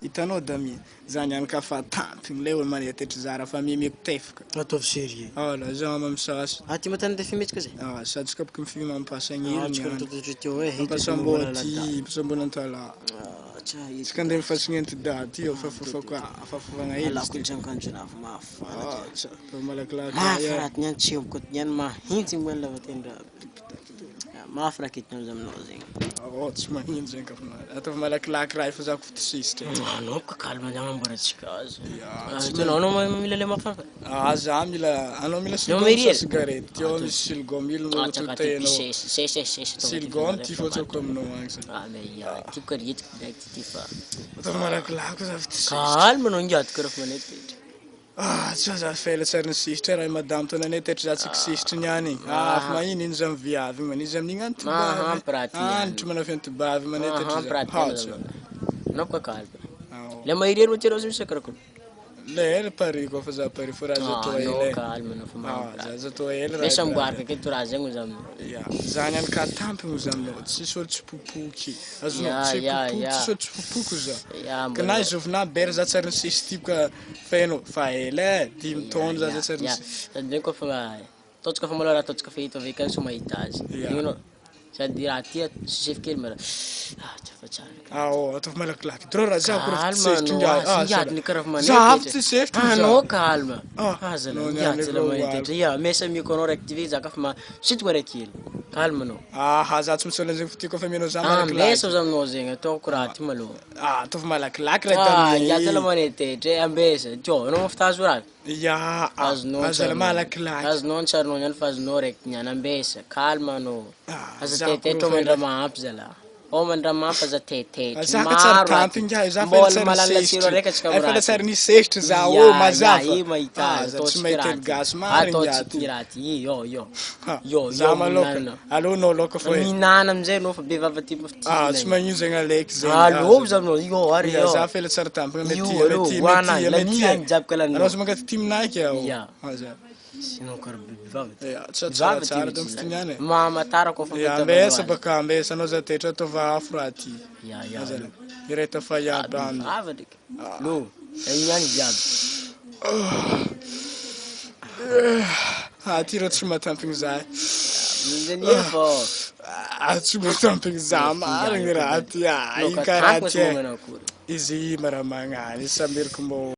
Hitanao dami, zany ihany ka fa tampiny le olo manetetry zara fa mimeko tefaka. Ataovy sérieux. Ala, za mamsasy. Ty matany te fimetsika zay? Sady tsy kapaka mifimy mampasagny Tsika hely mitototry teo hoe mampasamboty, mpasambola antala. Tsika andeha mifatsignenty daty io fa fafafagna hely. Alako itsankanjona mafana. Malakilaky. Mafaraty niany tsemboko niany mahintsy mo lava tendra. Mafy raha kitiny aminao zegny. Tsy magnino zegny ka fa ataovy malakilaky raha efa zako fotisisitra. Anao ka kalma andiamo amboaratsika azy. Anao mila le mafana. Za mila, anao mila silgom cigarette. Io misy silgom ilo totenao. Silgom ty fotsako aminao agny sa. Ty karietiko direct ty fa. Ataovy malakilaky za fotisisitra. Kalma anao ngiato karaha fa manetitry. Tsy za fela tsara ny sisitra raha madamo tao nanetetry za tsika sisitra niany igny. Fa magnino ino za miviavy man izy amin'igny antibavy. Antitra manafy antibavy manetetry za. Anao ka kalma. Le mahiriry mo tianao misy karakôry? Le pari koa fa za pari fa raha za toa Anao kalma anao fa za za toa hely raha. Lesa amboarika aketo raha zegny za aminao. Za niany ka tampiny za aminao, tsisy olo tsy popoky. Azonao tsy popoky, tsisy olo tsy popoky za. Ka na izovina bery za tsara ny sisy ty ka feno fa hely 10 taona za tsara ny sisy. Sady koa fa ataontsika fa malôha raha ataontsika fa hita avy so mahita azy. Ino sady raha ty sisefy kely mara. Tsy fa tsara. Ataovy malakilaky. Dro raha za koa kalma ngiadiny karaha fa za avy tsy sefitra za. Anao kalma. Zala ngiady zala manetitry. Mesa miko anao raiky TV za ka fa sitiko raiky hely. Kalma anao. Za tsy misôla zegny fotiko fa aminao za malakilaky. Mesa za aminao zegny ataoko raha ty malôha. Ataovy malakilaky raha tamy. Ngiady zala manetitry ambesa. Tio, anao mafitazo raha. Azala malakilaky. Azonao tsarinao niany fa azonao raiky niany ambesa. Kalma anao. Aza tetetry mandra mahampy zala. Mandra mahampy aza tetetry. Za ka tsara tampy ngiahy, za fela tsara sesitra. Fela tsara ni sesitra za mazava. Mahita tsy mahita gasy maro ngiaty. Raty yo. Za maloka. Alô nao loka fa. Minana amizay anao fa be vava ty mafitiny. Tsy magnino zegny aleky zegny. Alô za aminao yo ary yo. Za fela tsara tampy mety. Anao sa mangaty timinaky ao. Sinao karaha biby vava. Tsara dam fitiniany. Matara koa fa ambesa baka ambesa anao za tetra ataova afo raha ty. Ireta fa iaby any. Vava ndraiky. Lo, niany jiaby. Ty rô tsy matampigny za. Minjaniny fô. Tsy matampigny za marigny raha ty. Karaha ty. Izy mara magnany, samiriko mbô.